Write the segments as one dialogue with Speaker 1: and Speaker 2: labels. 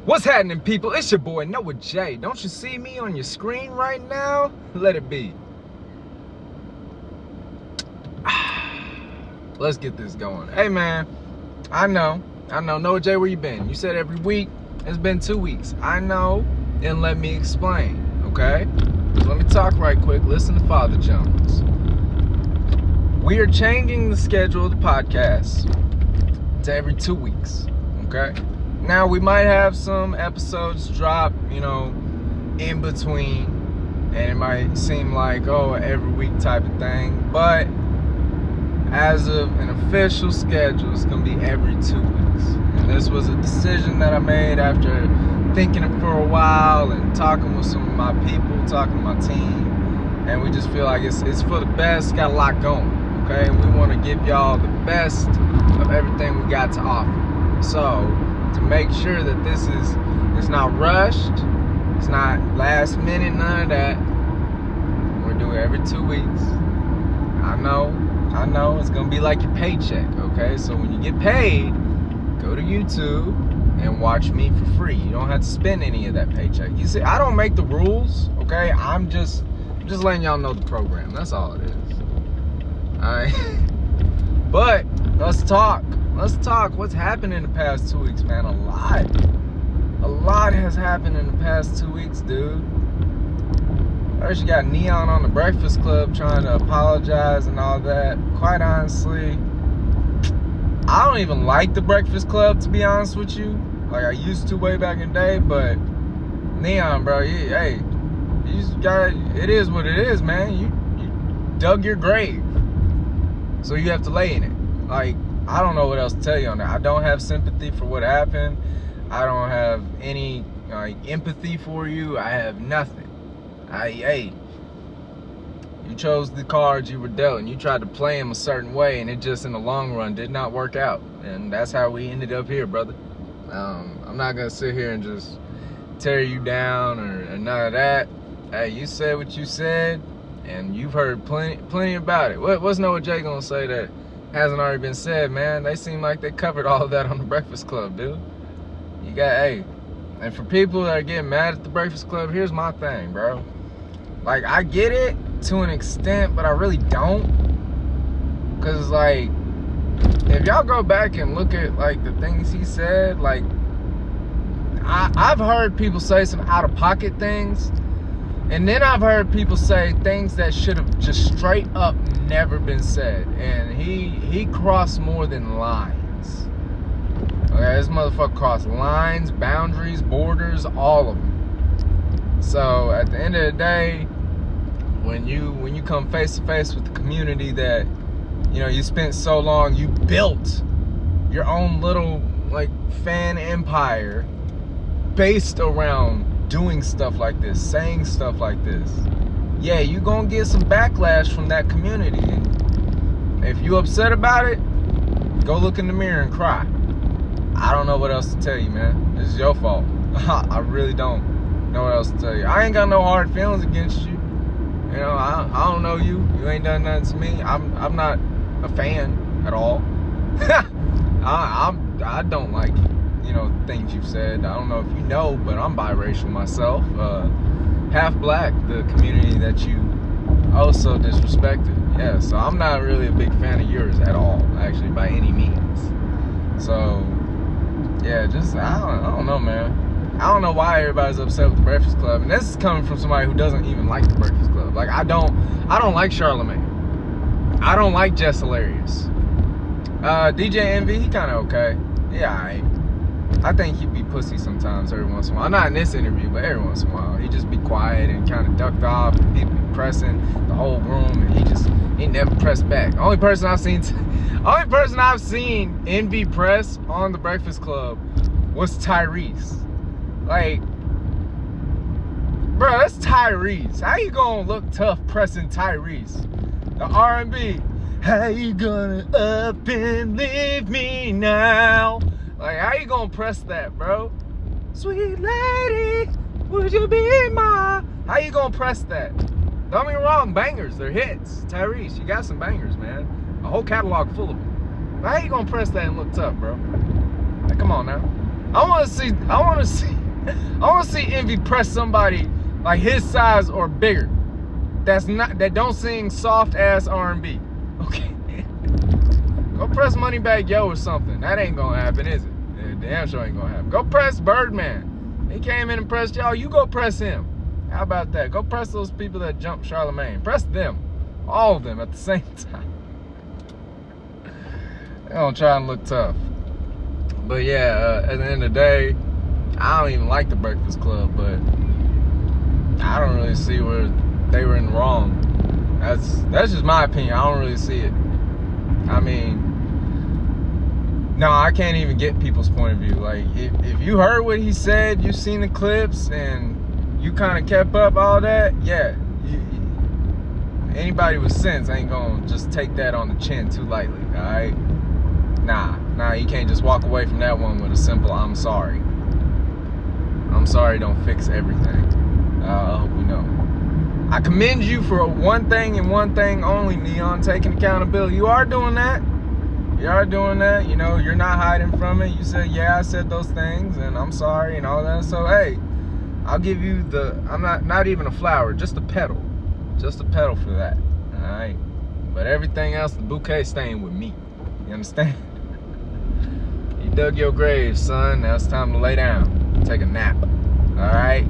Speaker 1: What's happening, people? It's your boy Noah J. Don't you see me on your screen right now? Let it be. Let's get this going. Hey man, I know. Noah J, where you been? You said every week. It's been 2 weeks. I know, and let me explain, okay? So let me talk right quick. Listen to Father Jones. We are changing the schedule of the podcast to every 2 weeks, okay? Now, we might have some episodes drop, in between, and it might seem like, every week type of thing, but as of an official schedule, it's going to be every 2 weeks. And this was a decision that I made after thinking it for a while and talking with some of my people, talking to my team, and we just feel like it's for the best, got a lot going, okay? And we want to give y'all the best of everything we got to offer. So, to make sure that it's not rushed, it's not last minute, none of that. We're doing it every 2 weeks. I know, it's gonna be like your paycheck, okay? So when you get paid, go to YouTube and watch me for free. You don't have to spend any of that paycheck. You see, I don't make the rules, okay? I'm just letting y'all know the program. That's all it is. Alright. But let's talk. What's happened in the past 2 weeks, man? A lot has happened in the past 2 weeks, dude. First, you got Neon on the Breakfast Club trying to apologize and all that. Quite honestly, I don't even like the Breakfast Club, to be honest with you. Like I used to way back in the day, but Neon, bro, you just it is what it is, man. You dug your grave, so you have to lay in it. Like, I don't know what else to tell you on that. I don't have sympathy for what happened. I don't have any empathy for you. I have nothing. You chose the cards you were dealt, and you tried to play them a certain way, and it just in the long run did not work out. And that's how we ended up here, brother. I'm not gonna sit here and just tear you down or none of that. Hey, you said what you said, and you've heard plenty about it. What's Noah J gonna say that hasn't already been said, man? They seem like they covered all of that on the Breakfast Club, dude. You got, and for people that are getting mad at the Breakfast Club, here's my thing, bro. Like, I get it to an extent, but I really don't. Because, like, if y'all go back and look at, like, the things he said, like, I've heard people say some out-of-pocket things, and then I've heard people say things that should have just straight up never been said. And he crossed more than lines. Okay, this motherfucker crossed lines, boundaries, borders, all of them. So at the end of the day, when you come face to face with the community that you spent so long, you built your own little fan empire based around doing stuff like this, saying stuff like this. Yeah, you gonna get some backlash from that community. And if you upset about it, go look in the mirror and cry. I don't know what else to tell you, man. This is your fault. I really don't know what else to tell you. I ain't got no hard feelings against you. I don't know you. You ain't done nothing to me. I'm not a fan at all. I don't like things you've said. I don't know if you know, but I'm biracial myself. Half black, the community that you also disrespected. Yeah, so I'm not really a big fan of yours at all, actually, by any means. So yeah, I don't know, man. I don't know why everybody's upset with the Breakfast Club, and this is coming from somebody who doesn't even like the Breakfast Club. Like, I don't like Charlamagne. I don't like Jess Hilarious. DJ Envy, he kind of okay. Yeah, I think he'd be pussy sometimes every once in a while. Not in this interview, but every once in a while. He'd just be quiet and kind of ducked off, and people be pressing the whole room, and he never pressed back. The only person I've seen Envy press on the Breakfast Club was Tyrese. Like, bro, that's Tyrese. How you gonna look tough pressing Tyrese? The R&B. How you gonna up and leave me now? Like, how you gonna press that, bro? Sweet lady, would you be my... How you gonna press that? Don't get me wrong, bangers, they're hits. Tyrese, you got some bangers, man. A whole catalog full of them. But how you gonna press that and look tough, bro? Like, come on now. I wanna see I want to see Envy press somebody like his size or bigger. That don't sing soft ass R&B. Okay. Go press Moneybagg Yo or something. That ain't gonna happen, is it? Yeah, damn sure ain't gonna happen. Go press Birdman. He came in and pressed y'all. You go press him. How about that? Go press those people that jumped Charlemagne. Press them. All of them at the same time. They don't try and look tough. But yeah, at the end of the day, I don't even like The Breakfast Club, but I don't really see where they were in wrong. That's just my opinion. I don't really see it. I mean, no, I can't even get people's point of view. Like, if you heard what he said, you seen the clips, and you kind of kept up all that, yeah. Anybody with sense ain't gonna just take that on the chin too lightly, all right? Nah, you can't just walk away from that one with a simple "I'm sorry." I'm sorry don't fix everything. I hope you know. I commend you for one thing and one thing only, Neon, taking accountability. You are doing that. You are doing that. You know, you're not hiding from it. You said, yeah, I said those things, and I'm sorry, and all that. So, hey, I'll give you I'm not even a flower, just a petal. Just a petal for that, all right? But everything else, the bouquet staying with me. You understand? You dug your grave, son. Now it's time to lay down. Take a nap, all right?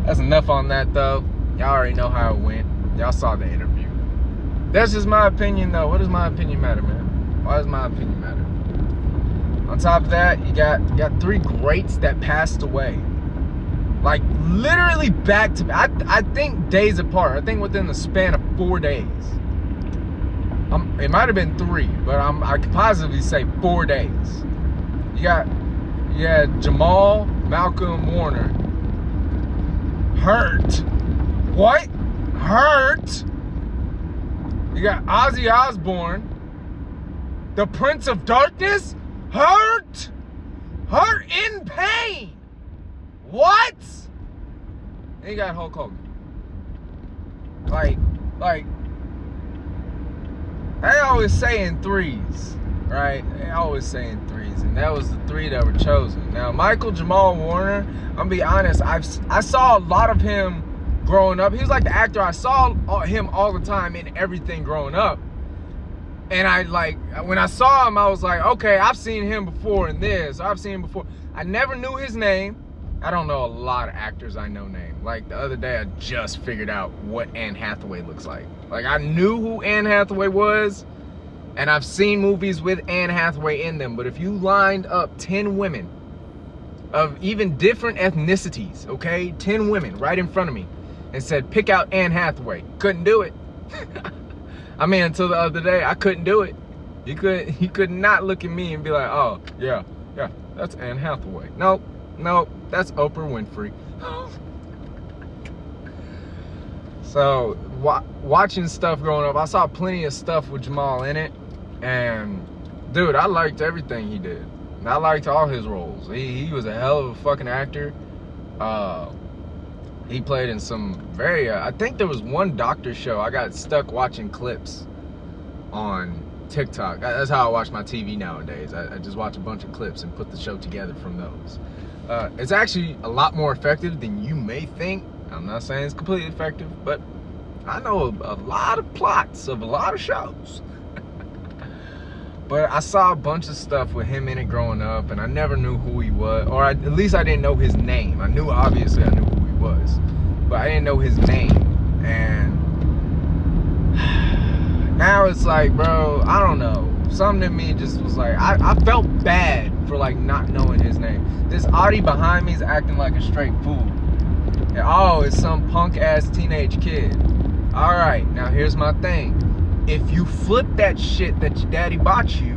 Speaker 1: That's enough on that, though. Y'all already know how it went. Y'all saw the interview. That's just my opinion, though. What does my opinion matter, man? Why does my opinion matter? On top of that, you got three greats that passed away. Like, literally back to back. I think days apart. I think within the span of 4 days. It might have been 3, but I could positively say 4 days. You had Jamal Malcom Warner. Hurt. What? Hurt. You got Ozzy Osbourne, the Prince of Darkness. Hurt. Hurt in pain. What? And you got Hulk Hogan. Like, they always say in threes, right? They always say in threes, and that was the 3 that were chosen. Now, Michael Jamal Warner, I'm gonna be honest, I saw a lot of him growing up. He was like the actor. I saw him all the time in everything growing up. And when I saw him, I was like, okay, I've seen him before in this. I've seen him before. I never knew his name. I don't know a lot of actors I know name. Like, the other day, I just figured out what Anne Hathaway looks like. Like, I knew who Anne Hathaway was, and I've seen movies with Anne Hathaway in them. But if you lined up 10 women of even different ethnicities, okay? 10 women right in front of me and said, pick out Anne Hathaway. Couldn't do it. I mean, until the other day, I couldn't do it. You could not look at me and be like, oh, yeah, that's Anne Hathaway. No, that's Oprah Winfrey. So, watching stuff growing up, I saw plenty of stuff with Jamal in it. And, dude, I liked everything he did. And I liked all his roles. He was a hell of a fucking actor. He played in some very, I think there was one doctor show. I got stuck watching clips on TikTok. That's how I watch my TV nowadays. I just watch a bunch of clips and put the show together from those. It's actually a lot more effective than you may think. I'm not saying it's completely effective, but I know a lot of plots of a lot of shows. But I saw a bunch of stuff with him in it growing up, and I never knew who he was, or at least I didn't know his name. Obviously I knew who he was, but I didn't know his name. And now it's like, bro, I don't know. Something in me just was like, I felt bad for like not knowing his name. This Audi behind me is acting like a straight fool. And, oh, it's some punk ass teenage kid. All right, now here's my thing. If you flip that shit that your daddy bought you,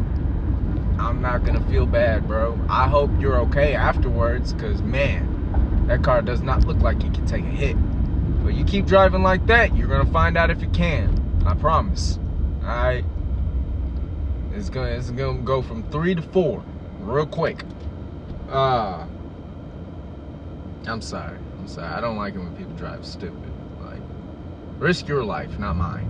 Speaker 1: I'm not gonna feel bad, bro. I hope you're okay afterwards, cause man, that car does not look like it can take a hit. But you keep driving like that, you're gonna find out if you can. I promise. All right. It's gonna go from 3 to 4, real quick. I'm sorry. I don't like it when people drive stupid. Like, risk your life, not mine.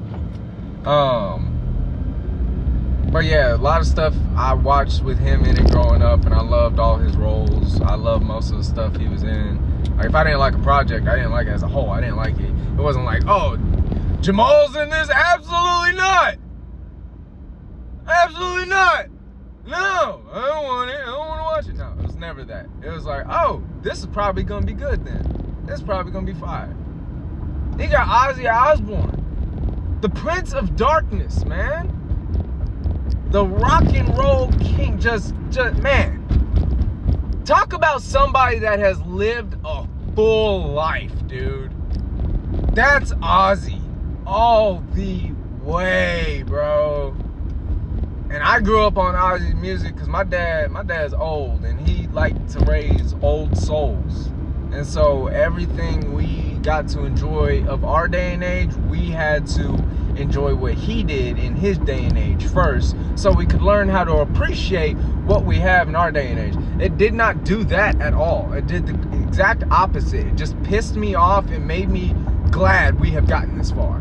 Speaker 1: But But yeah, a lot of stuff I watched with him in it growing up, and I loved all his roles. I loved most of the stuff he was in. Like, if I didn't like a project, I didn't like it as a whole. I didn't like it. It wasn't like, oh, Jamal's in this? Absolutely not. Absolutely not. No, I don't want it. I don't want to watch it. No, it was never that. It was like, oh, this is probably going to be good then. This is probably going to be fire. He got Ozzy Osbourne, the Prince of Darkness, man. The rock and roll king. Just man. Talk about somebody that has lived a full life, dude. That's Ozzy all the way, bro. And I grew up on Ozzy's music because my dad's old, and he liked to raise old souls. And so everything we got to enjoy of our day and age, we had to enjoy what he did in his day and age first, so we could learn how to appreciate what we have in our day and age. It did not do that at all. It did the exact opposite. It just pissed me off and made me glad we have gotten this far.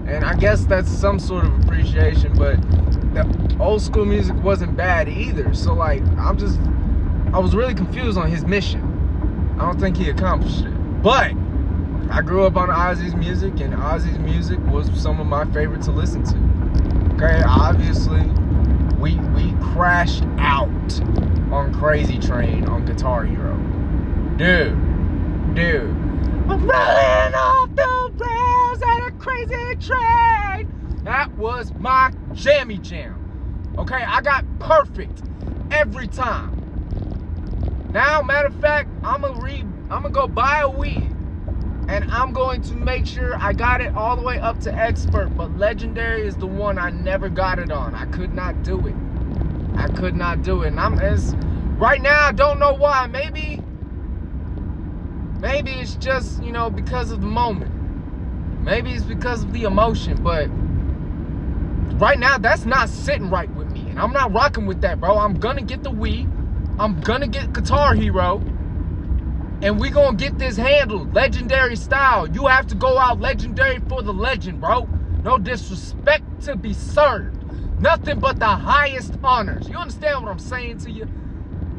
Speaker 1: And I guess that's some sort of appreciation, but the old school music wasn't bad either. So like, I was really confused on his mission. I don't think he accomplished it. But I grew up on Ozzy's music, and Ozzy's music was some of my favorite to listen to. Okay, obviously, we crashed out on Crazy Train on Guitar Hero. Dude. I'm running off the rails at a crazy train. That was my jammy jam. Okay, I got perfect every time. Now, matter of fact, I'm gonna go buy a Wii, and I'm going to make sure I got it all the way up to expert. But Legendary is the one I never got it on. I could not do it. And right now, I don't know why. Maybe it's just, because of the moment. Maybe it's because of the emotion. But right now, that's not sitting right with me. And I'm not rocking with that, bro. I'm gonna get the Wii. I'm gonna get Guitar Hero. And we gonna get this handled legendary style. You have to go out legendary for the legend, bro. No disrespect to be served. Nothing but the highest honors. You understand what I'm saying to you?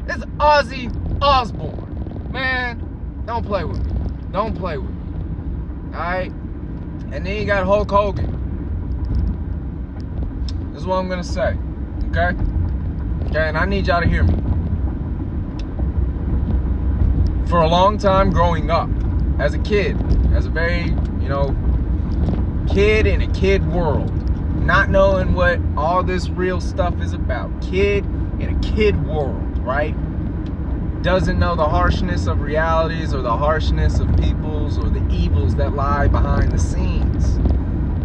Speaker 1: It's Ozzy Osbourne. Man, don't play with me. Alright? And then you got Hulk Hogan. This is what I'm gonna say. Okay? And I need y'all to hear me. For a long time growing up, as a kid, as a very, kid in a kid world, not knowing what all this real stuff is about, kid in a kid world, right? Doesn't know the harshness of realities or the harshness of peoples or the evils that lie behind the scenes.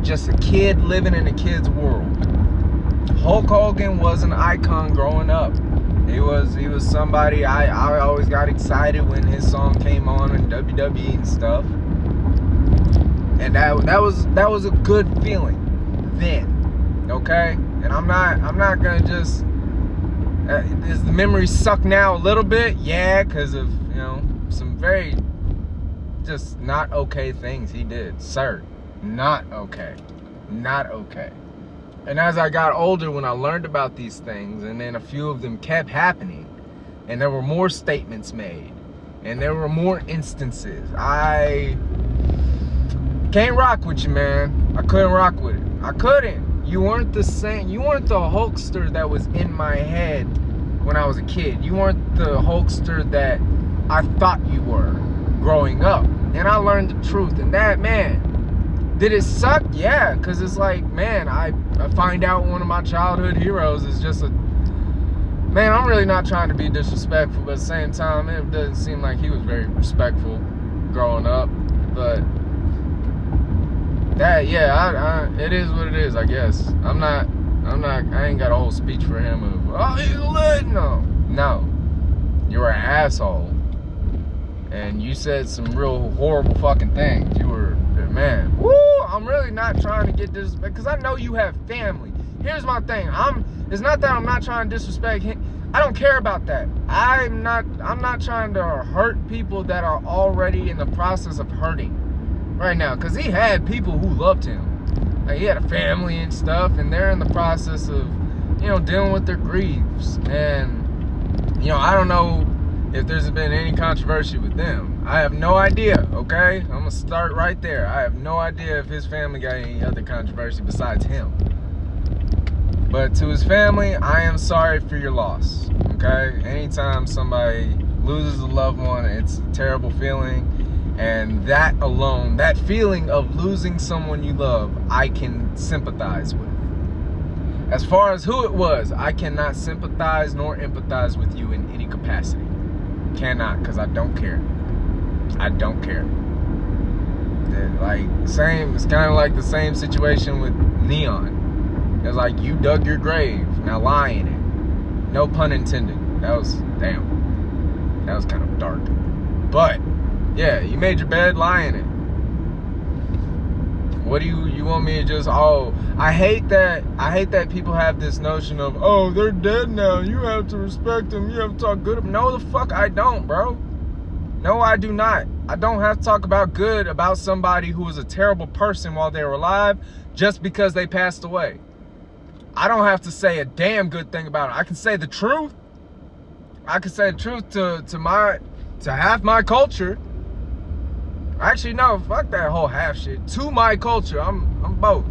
Speaker 1: Just a kid living in a kid's world. Hulk Hogan was an icon growing up. He was somebody I always got excited when his song came on in WWE and stuff. And that was a good feeling then. Okay? And I'm not gonna just does the memory suck now a little bit? Yeah, because of, some very just not okay things he did. Sir, not okay. And as I got older, when I learned about these things, and then a few of them kept happening, and there were more statements made, and there were more instances, I can't rock with you, man. I couldn't rock with it. I couldn't. You weren't the same. You weren't the Hulkster that was in my head when I was a kid. You weren't the Hulkster that I thought you were growing up. And I learned the truth. And that, man, did it suck? Yeah, because it's like, man, I find out one of my childhood heroes is just a... Man, I'm really not trying to be disrespectful, but at the same time, it doesn't seem like he was very respectful growing up. But that, yeah, it is what it is, I guess. I ain't got a whole speech for him of, oh, he's lit. No. You're an asshole. And you said some real horrible fucking things. You were, man, woo, I'm really not trying to get disrespect, because I know you have family. Here's my thing. It's not that I'm not trying to disrespect him. I don't care about that. I'm not trying to hurt people that are already in the process of hurting right now, because he had people who loved him. Like, he had a family and stuff, and they're in the process of dealing with their griefs. And, I don't know if there's been any controversy with them. I have no idea, okay? I'm going to start right there. I have no idea if his family got any other controversy besides him. But to his family, I am sorry for your loss, okay? Anytime somebody loses a loved one, it's a terrible feeling. And that alone, that feeling of losing someone you love, I can sympathize with. As far as who it was, I cannot sympathize nor empathize with you in any capacity. Cannot, because I don't care. I don't care. It's kind of like the same situation with Neon. It's like, you dug your grave, now lie in it. No pun intended. That was kind of dark. But, yeah, you made your bed, lie in it. What do you want me to just, I hate that people have this notion of, they're dead now, you have to respect them, you have to talk good of them. No, the fuck I don't, bro. No, I do not. I don't have to talk good about somebody who was a terrible person while they were alive just because they passed away. I don't have to say a damn good thing about it. I can say the truth. I can say the truth to half my culture. Actually, no, fuck that whole half shit. To my culture, I'm both.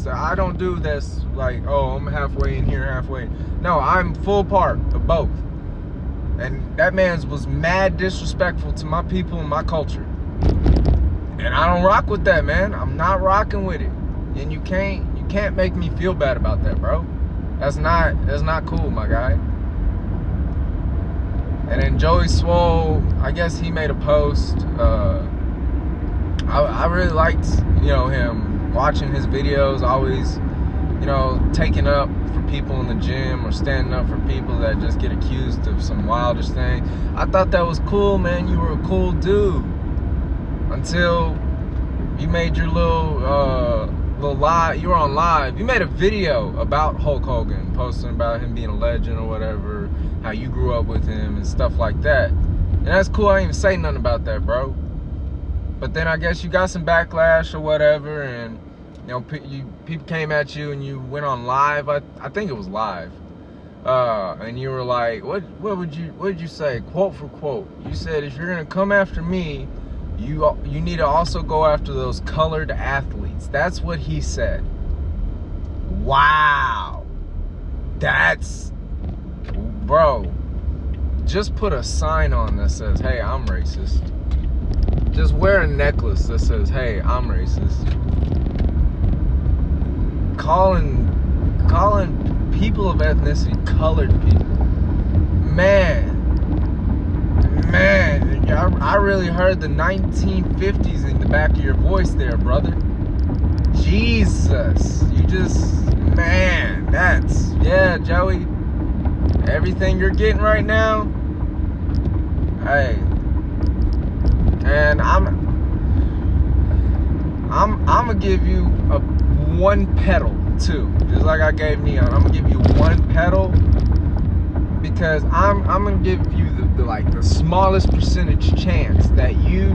Speaker 1: I don't do this like, I'm halfway in here, halfway. No, I'm full part of both. And that man's was mad disrespectful to my people and my culture. And I don't rock with that, man. I'm not rocking with it. And you can't make me feel bad about that, bro. That's not cool, my guy. And then Joey Swole, I guess he made a post. I really liked, him watching his videos, always, taking up for people in the gym or standing up for people that just get accused of some wildish thing. I thought that was cool, man. You were a cool dude until you made your little live. You were on live. You made a video about Hulk Hogan, posting about him being a legend or whatever, how you grew up with him and stuff like that. And that's cool. I didn't even say nothing about that, bro. But then I guess you got some backlash or whatever, and people came at you and you went on live. I think it was live, and you were like, what did you say? Quote for quote, you said, if you're gonna come after me, you need to also go after those colored athletes. That's what he said. Wow, that's, bro. Just put a sign on that says, hey, I'm racist. Just wear a necklace that says, hey, I'm racist. Calling people of ethnicity colored people. Man, I really heard the 1950s in the back of your voice there, brother. Jesus, yeah, Joey. Everything you're getting right now, hey. And I'm gonna give you one pedal too, just like I gave Neon. I'm gonna give you one pedal because I'm gonna give you the smallest percentage chance that you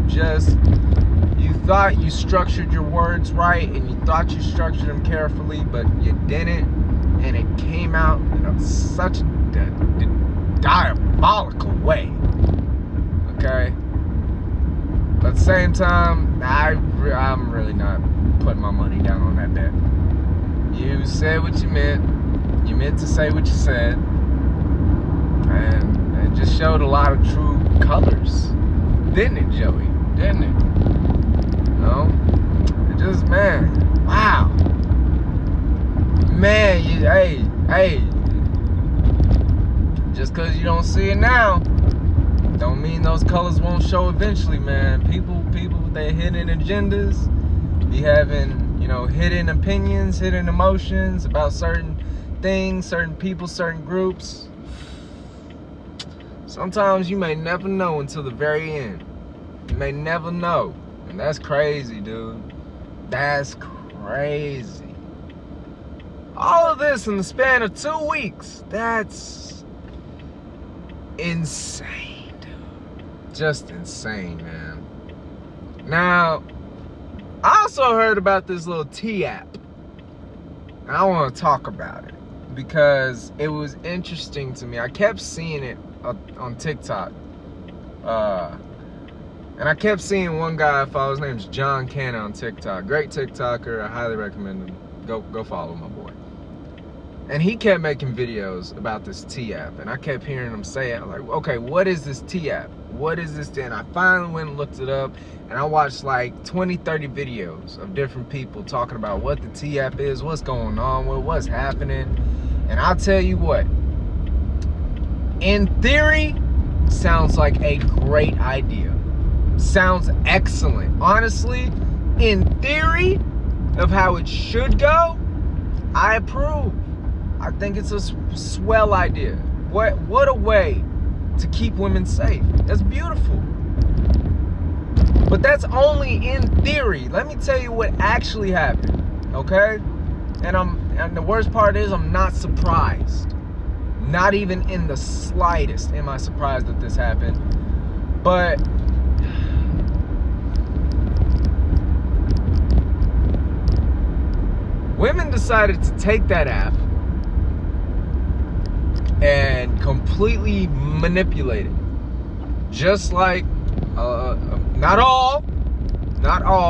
Speaker 1: thought you structured your words right and you thought you structured them carefully, but you didn't, and it came out in such a diabolical way. Okay. But at the same time, I'm really not putting my money down on that bet. You said what you meant. You meant to say what you said. And it just showed a lot of true colors. Didn't it, Joey? Didn't it? It just, man, wow. Man, hey. Just because you don't see it now, don't mean those colors won't show eventually, man. People with their hidden agendas be having, hidden opinions, hidden emotions about certain things, certain people, certain groups. Sometimes you may never know until the very end. You may never know. And that's crazy, dude. That's crazy. All of this in the span of 2 weeks. That's insane, dude. Just insane, man. Now, I also heard about this little T app. I want to talk about it. because it was interesting to me. I kept seeing it on TikTok. And I kept seeing one guy I follow. His name's John Cannon on TikTok. Great TikToker. I highly recommend him. Go follow my boy. And he kept making videos about this T app. And I kept hearing him say it. I was like, okay, what is this T app? What is this? And I finally went and looked it up. And I watched like 20, 30 videos of different people talking about what the T app is, what's going on with, what's happening. And I'll tell you what. In theory, sounds like a great idea. Sounds excellent. Honestly, in theory of how it should go, I approve. I think it's a swell idea. What a way to keep women safe. That's beautiful. But that's only in theory. Let me tell you what actually happened. Okay? And the worst part is I'm not surprised. Not even in the slightest am I surprised that this happened. But women decided to take that app and completely manipulate it. Just like, not all,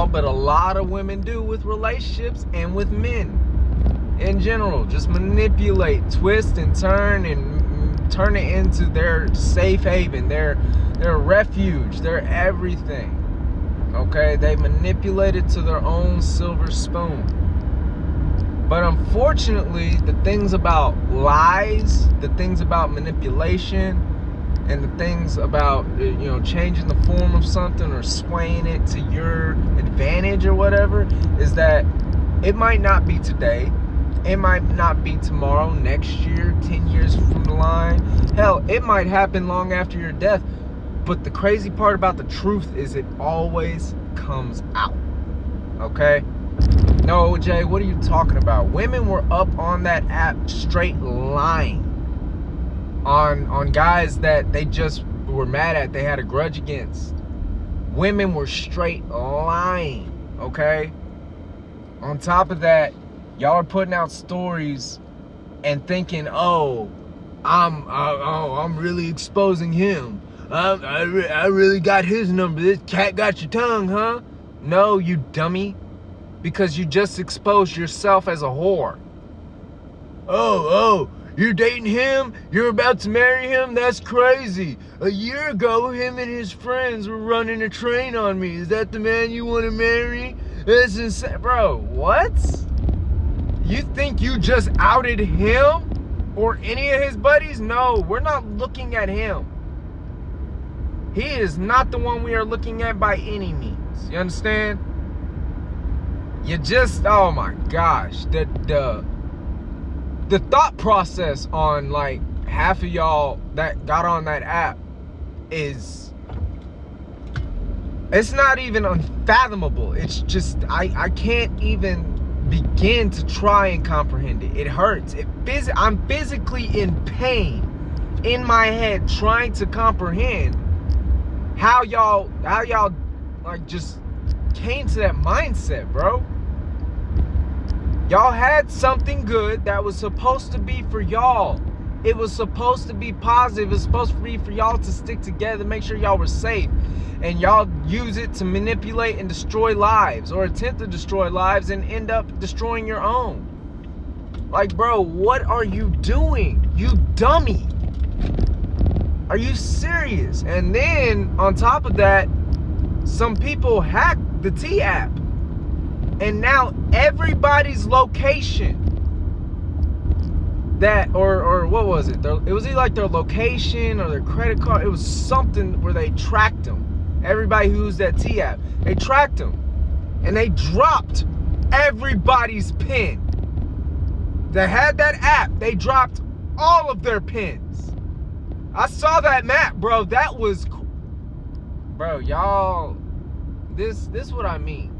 Speaker 1: but a lot of women do with relationships and with men in general. Just manipulate, twist and turn it into their safe haven, their refuge, their everything. Okay, they manipulate it to their own silver spoon. But unfortunately, the things about lies, the things about manipulation, and the things about, changing the form of something or swaying it to your advantage or whatever, is that it might not be today. It might not be tomorrow, next year, 10 years from the line. Hell, it might happen long after your death. But the crazy part about the truth is it always comes out. Okay? No, Jay, what are you talking about? Women were up on that app straight lying on guys that they just were mad at, they had a grudge against. Women were straight lying, okay? On top of that, y'all are putting out stories and thinking, I'm really exposing him. I really got his number. This cat got your tongue, huh? No, you dummy. Because you just exposed yourself as a whore. Oh, you're dating him? You're about to marry him? That's crazy. A year ago, him and his friends were running a train on me. Is that the man you want to marry? That's insane. Bro, what? You think you just outed him? Or any of his buddies? No, we're not looking at him. He is not the one we are looking at by any means. You understand? You just, oh my gosh, the thought process on like half of y'all that got on that app it's not even unfathomable. It's just, I can't even begin to try and comprehend it. It hurts. I'm physically in pain in my head trying to comprehend how y'all like just came to that mindset, bro. Y'all had something good that was supposed to be for y'all. It was supposed to be positive. It was supposed to be for y'all to stick together, make sure y'all were safe. And y'all use it to manipulate and destroy lives, or attempt to destroy lives and end up destroying your own. Like, bro, what are you doing? You dummy. Are you serious? And then, on top of that, some people hacked the T app. And now everybody's location that, or what was it? It was either like their location or their credit card. It was something where they tracked them. Everybody who used that T app, they tracked them. And they dropped everybody's pin. That had that app, they dropped all of their pins. I saw that map, bro. That was cool. Bro, y'all, this what I mean.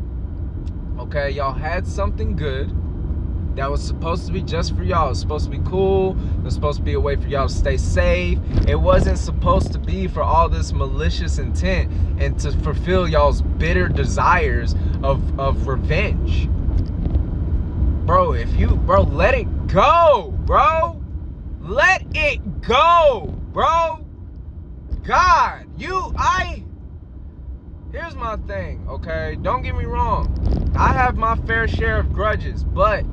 Speaker 1: Okay, y'all had something good that was supposed to be just for y'all. It was supposed to be cool. It was supposed to be a way for y'all to stay safe. It wasn't supposed to be for all this malicious intent and to fulfill y'all's bitter desires of revenge. Bro, let it go. bro. Let it go, bro. God, here's my thing, okay? Don't get me wrong. I have my fair share of grudges, but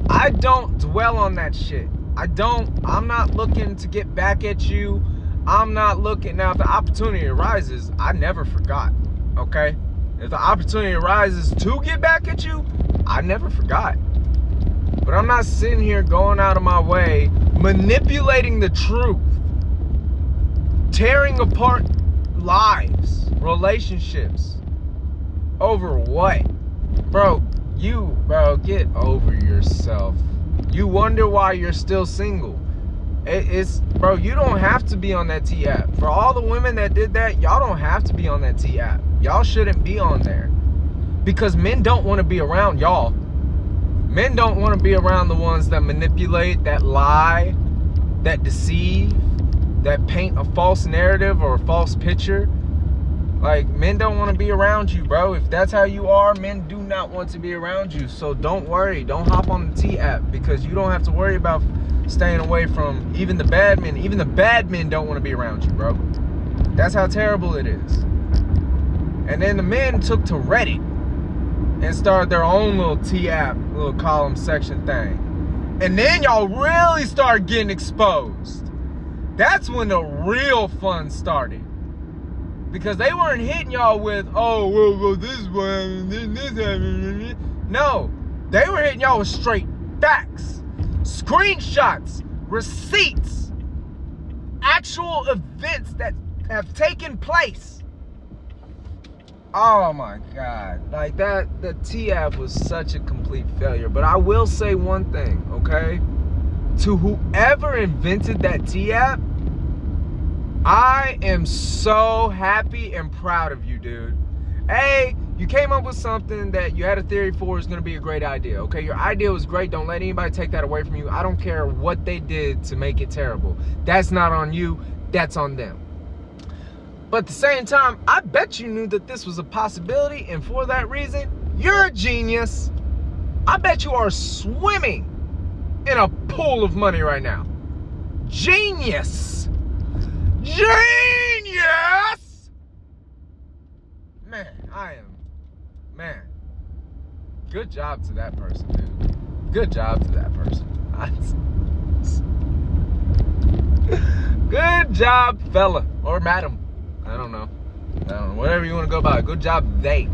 Speaker 1: I don't dwell on that shit. I'm not looking to get back at you. I'm not looking, now if the opportunity arises, I never forgot, okay? If the opportunity arises to get back at you, I never forgot. But I'm not sitting here going out of my way, manipulating the truth, tearing apart lives, relationships, over what? Bro, get over yourself. You wonder why you're still single. Bro, you don't have to be on that T app. For all the women that did that, y'all don't have to be on that T app. Y'all shouldn't be on there. Because men don't want to be around y'all. Men don't want to be around the ones that manipulate, that lie, that deceive, that paint a false narrative or a false picture. Like, men don't want to be around you, bro. If that's how you are, men do not want to be around you. So don't worry. Don't hop on the T app, because you don't have to worry about staying away from even the bad men. Even the bad men don't want to be around you, bro. That's how terrible it is. And then the men took to Reddit and started their own little T app, little column section thing. And then y'all really started getting exposed. That's when the real fun started. Because they weren't hitting y'all with, oh, well, this one, this happened. No, they were hitting y'all with straight facts, screenshots, receipts, actual events that have taken place. Oh my God, like the T app was such a complete failure. But I will say one thing, okay? To whoever invented that T app, I am so happy and proud of you, dude. Hey, you came up with something that you had a theory for is going to be a great idea, okay? Your idea was great. Don't let anybody take that away from you. I don't care what they did to make it terrible. That's not on you. That's on them. But at the same time, I bet you knew that this was a possibility, and for that reason, you're a genius. I bet you are swimming in a pool of money right now. Genius! Genius! Man, good job to that person, dude. Good job to that person. Good job, fella, or madam. I don't know, whatever you want to go by. Good job, they,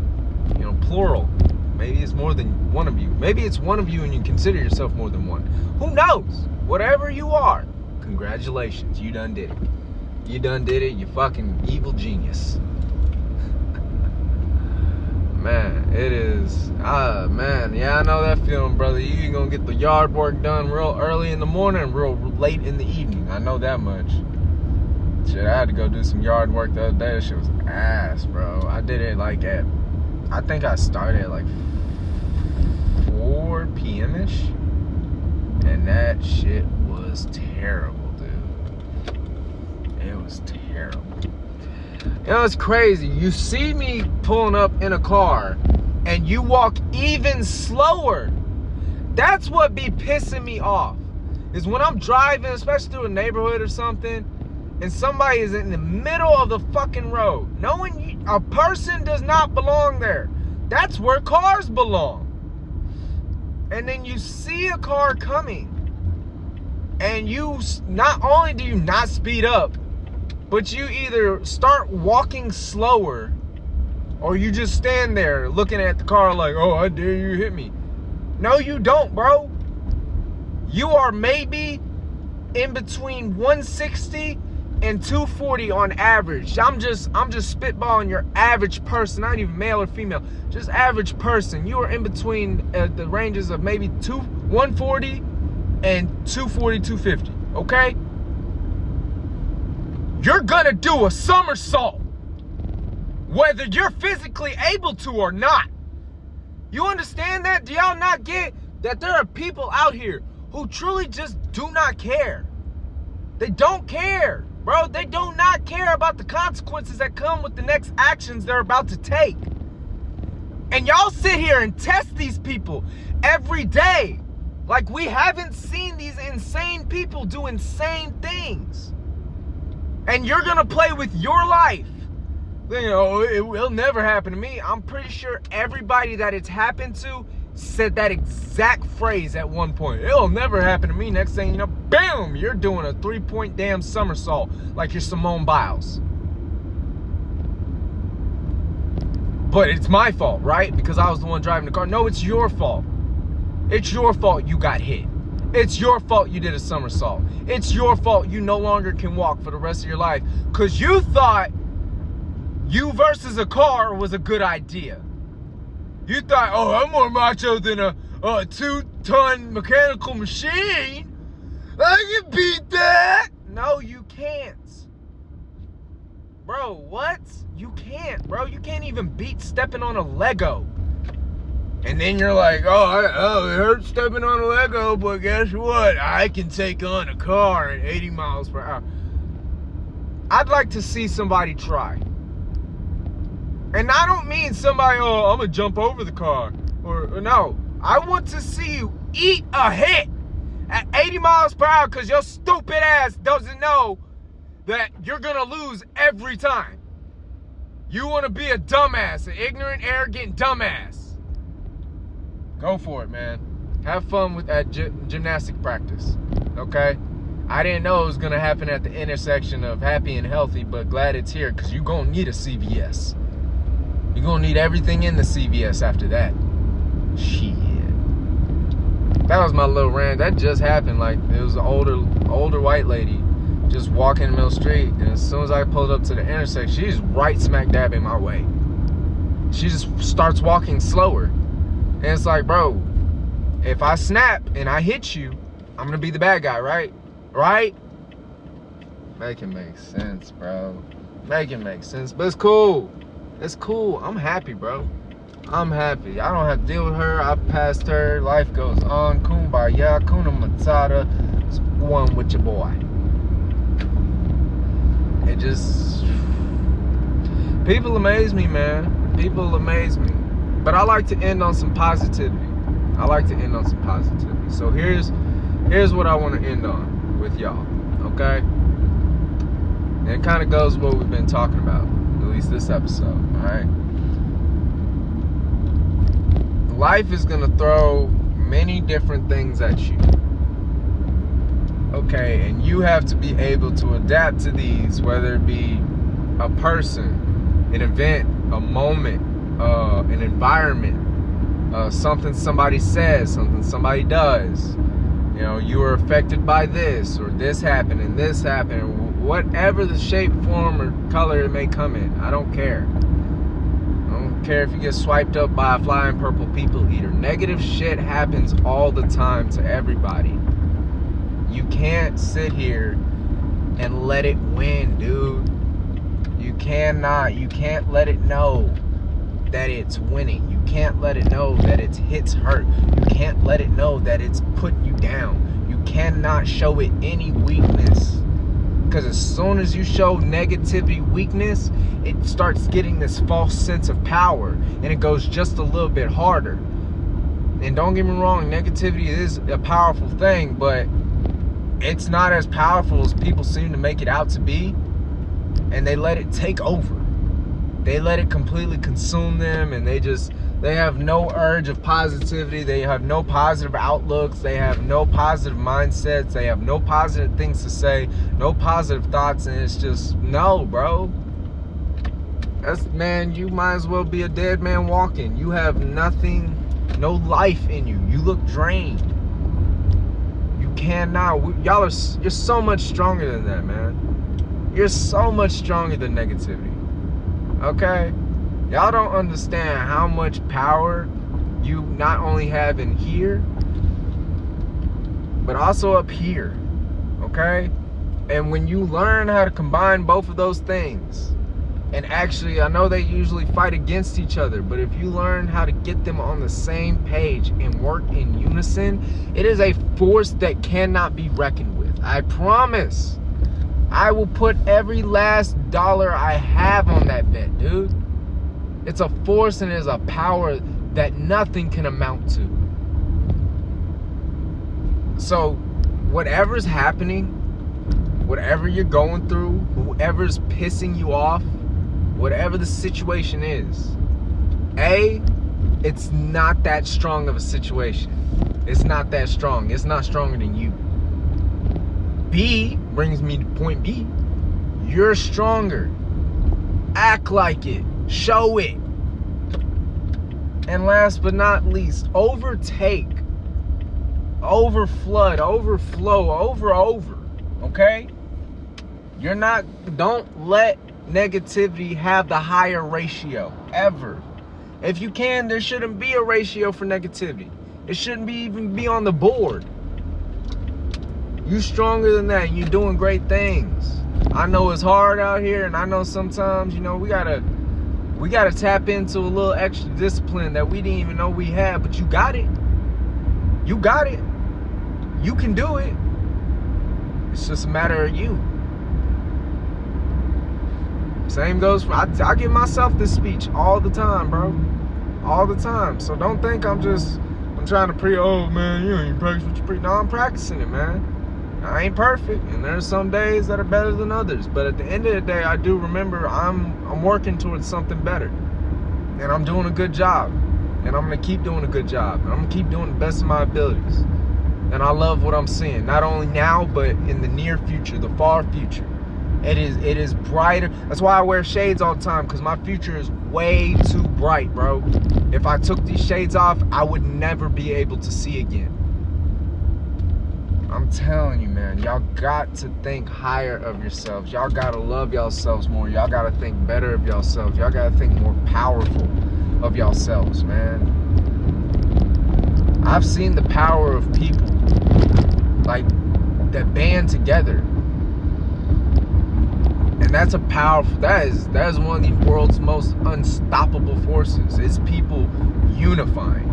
Speaker 1: plural. Maybe it's more than one of you. Maybe it's one of you and you consider yourself more than one. Who knows? Whatever you are, congratulations, you done did it. You done did it, you fucking evil genius. Man, it is, man, yeah, I know that feeling, brother. You ain't gonna get the yard work done real early in the morning and real late in the evening. I know that much. Shit, I had to go do some yard work the other day. That shit was ass, bro. I did it I think I started at 4 p.m.-ish. And that shit was terrible. It was terrible. It's crazy. You see me pulling up in a car and you walk even slower. That's what be pissing me off. Is when I'm driving, especially through a neighborhood or something, and somebody is in the middle of the fucking road, knowing a person does not belong there. That's where cars belong. And then you see a car coming, and you not only do you not speed up, but you either start walking slower, or you just stand there looking at the car like, oh, I dare you hit me. No, you don't, bro. You are maybe in between 160 and 240 on average. I'm just spitballing your average person, not even male or female, just average person. You are in between the ranges of maybe 140 and 240, 250, okay? You're gonna do a somersault, whether you're physically able to or not. You understand that? Do y'all not get that there are people out here who truly just do not care? They don't care, bro. They do not care about the consequences that come with the next actions they're about to take. And y'all sit here and test these people every day. Like, we haven't seen these insane people do insane things. And you're gonna play with your life. You know, it will never happen to me. I'm pretty sure everybody that it's happened to said that exact phrase at one point. It'll never happen to me. Next thing you know, bam, you're doing a 3-point damn somersault like you're Simone Biles. But it's my fault, right? Because I was the one driving the car. No, it's your fault. It's your fault you got hit. It's your fault you did a somersault. It's your fault you no longer can walk for the rest of your life because you thought you versus a car was a good idea. You thought, oh, I'm more macho than a 2-ton mechanical machine. I can beat that. No, you can't. Bro, what? You can't, bro. You can't even beat stepping on a Lego. And then you're like, oh, it hurts stepping on a Lego, but guess what? I can take on a car at 80 miles per hour. I'd like to see somebody try. And I don't mean somebody, I'm going to jump over the car. Or no, I want to see you eat a hit at 80 miles per hour because your stupid ass doesn't know that you're going to lose every time. You want to be a dumbass, an ignorant, arrogant dumbass. Go for it, man. Have fun with that gymnastic practice, okay? I didn't know it was going to happen at the intersection of happy and healthy, but glad it's here because you're going to need a CVS. You're going to need everything in the CVS after that. Shit. That was my little rant. That just happened. Like, it was an older white lady just walking in the middle of the street, and as soon as I pulled up to the intersection, she's right smack dab in my way. She just starts walking slower. And it's like, bro, if I snap and I hit you, I'm going to be the bad guy, right? Right? Make it make sense, bro. Make it make sense. But it's cool. It's cool. I'm happy, bro. I'm happy. I don't have to deal with her. I've passed her. Life goes on. Kumbaya. Kuna Matata. It's one with your boy. It just... People amaze me, man. People amaze me. But I like to end on some positivity. So here's what I want to end on with y'all, okay? And it kind of goes with what we've been talking about, at least this episode, all right? Life is going to throw many different things at you, okay? And you have to be able to adapt to these, whether it be a person, an event, a moment, an environment, something somebody says, something somebody does. You know, you were affected by this, or this happened, and this happened, or whatever the shape, form, or color it may come in. I don't care. I don't care if you get swiped up by a flying purple people eater. Negative shit happens all the time to everybody. You can't sit here and let it win, dude. You can't let it know that it's winning. You can't let it know that its hits hurt. You can't let it know that it's putting you down. You cannot show it any weakness. Because as soon as you show negativity, weakness, it starts getting this false sense of power. And it goes just a little bit harder. And don't get me wrong, negativity is a powerful thing, but it's not as powerful as people seem to make it out to be. And they let it take over. They let it completely consume them, and they have no urge of positivity. They have no positive outlooks. They have no positive mindsets. They have no positive things to say, no positive thoughts, and it's just, no, bro. Man, you might as well be a dead man walking. You have nothing, no life in you. You look drained. You cannot, you're so much stronger than that, man. You're so much stronger than negativity. Okay? Y'all don't understand how much power you not only have in here, but also up here. Okay? And when you learn how to combine both of those things, and actually, I know they usually fight against each other, but if you learn how to get them on the same page and work in unison, it is a force that cannot be reckoned with. I promise. I will put every last dollar I have on that bet, dude. It's a force and it's a power that nothing can amount to. So whatever's happening, whatever you're going through, whoever's pissing you off, whatever the situation is, it's not that strong of a situation. It's not that strong. It's not stronger than you. B brings me to point B. You're stronger. Act like it. Show it. And last but not least, overtake. Overflood. Overflow. Over. Okay? Don't let negativity have the higher ratio. Ever. If you can, there shouldn't be a ratio for negativity. It shouldn't even be on the board. You stronger than that. You're doing great things. I know it's hard out here, and I know sometimes, we gotta tap into a little extra discipline that we didn't even know we had, but you got it. You got it. You can do it. It's just a matter of you. Same goes for, I give myself this speech all the time, bro. All the time. So don't think I'm trying to preach, oh man, you ain't practice what you preach. No, I'm practicing it, man. I ain't perfect, and there's some days that are better than others. But at the end of the day, I do remember I'm working towards something better. And I'm doing a good job. And I'm going to keep doing a good job. And I'm going to keep doing the best of my abilities. And I love what I'm seeing. Not only now, but in the near future, the far future. It is brighter. That's why I wear shades all the time, because my future is way too bright, bro. If I took these shades off, I would never be able to see again. I'm telling you, man, y'all got to think higher of yourselves. Y'all got to love yourselves more. Y'all got to think better of yourselves. Y'all got to think more powerful of yourselves, man. I've seen the power of people like that band together. And that's a powerful, that is one of the world's most unstoppable forces. It's people unifying.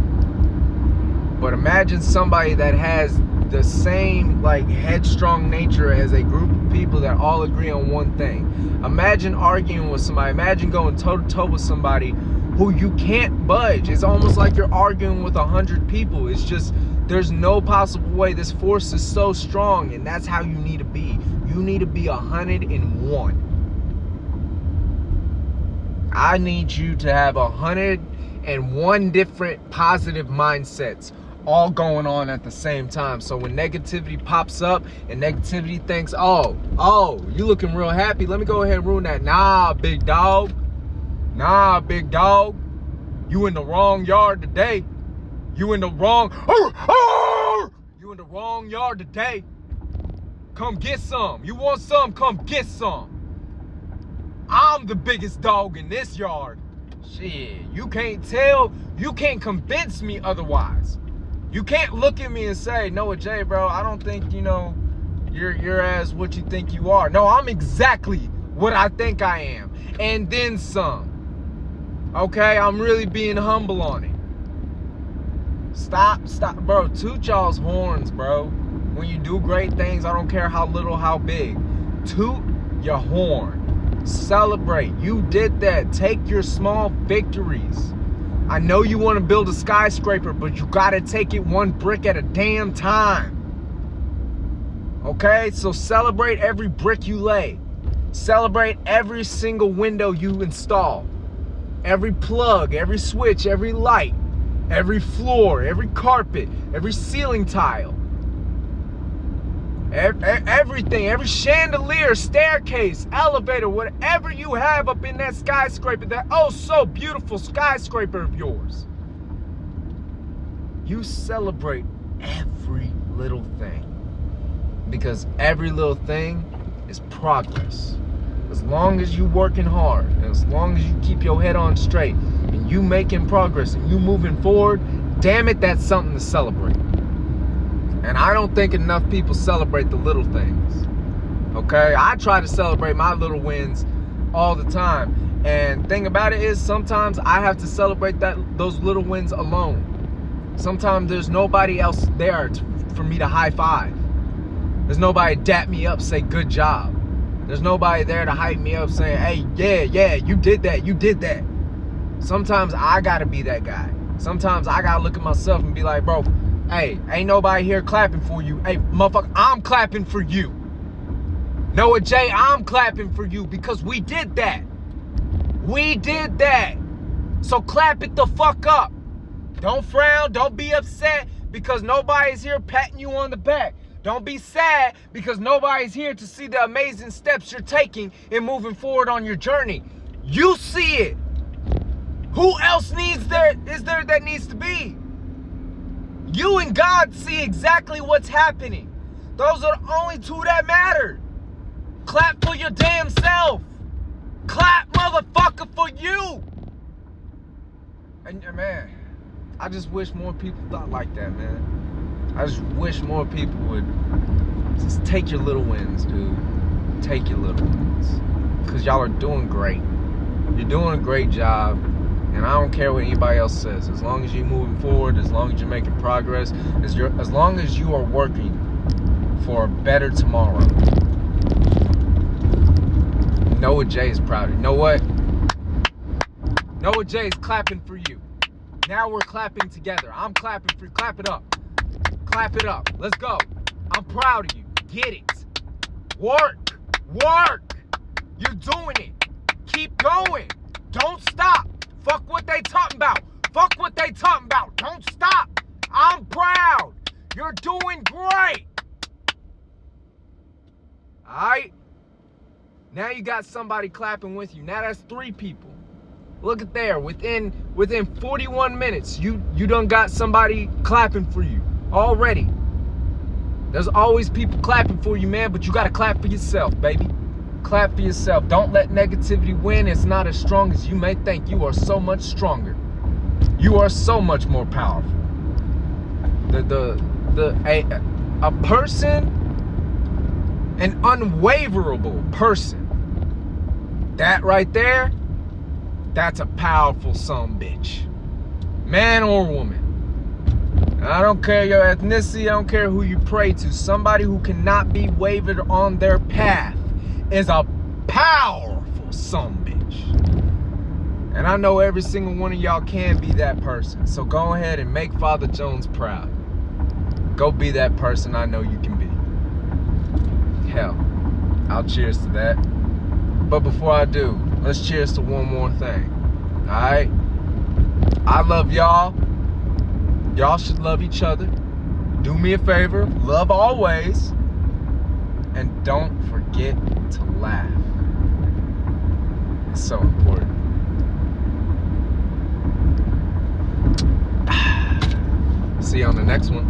Speaker 1: But imagine somebody that has the same headstrong nature as a group of people that all agree on one thing. Imagine arguing with somebody. Imagine going toe to toe with somebody who you can't budge. It's almost like you're arguing with 100 people. It's just, there's no possible way. This force is so strong, and that's how you need to be. You need to be 101. I need you to have 101 different positive mindsets all going on at the same time. So when negativity pops up and negativity thinks, oh, you looking real happy, let me go ahead and ruin that. Nah, big dog. You in the wrong yard today. You in the wrong yard today. Come get some. You want some? Come get some. I'm the biggest dog in this yard. Shit, you can't tell. You can't convince me otherwise. You can't look at me and say, Noah J, bro, I don't think, you're as what you think you are. No, I'm exactly what I think I am. And then some. Okay, I'm really being humble on it. Stop, bro. Toot y'all's horns, bro. When you do great things, I don't care how little, how big. Toot your horn. Celebrate. You did that. Take your small victories. I know you want to build a skyscraper, but you got to take it one brick at a damn time. Okay? So celebrate every brick you lay. Celebrate every single window you install. Every plug, every switch, every light, every floor, every carpet, every ceiling tile. Everything, every chandelier, staircase, elevator, whatever you have up in that skyscraper, that oh so beautiful skyscraper of yours. You celebrate every little thing. Because every little thing is progress. As long as you working hard, and as long as you keep your head on straight, and you making progress, and you moving forward, damn it, that's something to celebrate. And I don't think enough people celebrate the little things. Okay? I try to celebrate my little wins all the time. And the thing about it is, sometimes I have to celebrate those little wins alone. Sometimes there's nobody else there for me to high five. There's nobody to dap me up, say good job. There's nobody there to hype me up saying, hey, yeah, you did that. Sometimes I gotta be that guy. Sometimes I gotta look at myself and be like, bro, Hey, ain't nobody here clapping for you. Hey, motherfucker, I'm clapping for you. Noah J, I'm clapping for you because we did that. We did that. So clap it the fuck up. Don't frown. Don't be upset because nobody's here patting you on the back. Don't be sad because nobody's here to see the amazing steps you're taking in moving forward on your journey. You see it. Who else is there that needs to be? You and God see exactly what's happening. Those are the only two that matter. Clap for your damn self. Clap, motherfucker, for you. And man, I just wish more people thought like that, man. I just wish more people would just take your little wins, dude. Take your little wins. Because y'all are doing great. You're doing a great job. And I don't care what anybody else says. As long as you're moving forward, as long as you're making progress, as long as you are working for a better tomorrow. Noah J is proud of you. You know what? Noah J is clapping for you. Now we're clapping together. I'm clapping for you. Clap it up. Clap it up. Let's go. I'm proud of you. Get it. Work. Work. You're doing it. Keep going. Don't stop. Fuck what they talking about. Fuck what they talking about. Don't stop. I'm proud. You're doing great. Alright? Now you got somebody clapping with you. Now that's 3 people. Look at there. Within 41 minutes, you done got somebody clapping for you already. There's always people clapping for you, man, but you gotta clap for yourself, baby. Clap for yourself. Don't let negativity win. It's not as strong as you may think. You are so much stronger. You are so much more powerful. A person, an unwaverable person, that right there, that's a powerful sumbitch. Man or woman. And I don't care your ethnicity. I don't care who you pray to. Somebody who cannot be wavered on their path is a powerful sumbitch. And I know every single one of y'all can be that person. So go ahead and make Father Jones proud. Go be that person I know you can be. Hell, I'll cheers to that. But before I do, let's cheers to one more thing. Alright? I love y'all. Y'all should love each other. Do me a favor. Love always. And don't forget to laugh. It's so important. See you on the next one.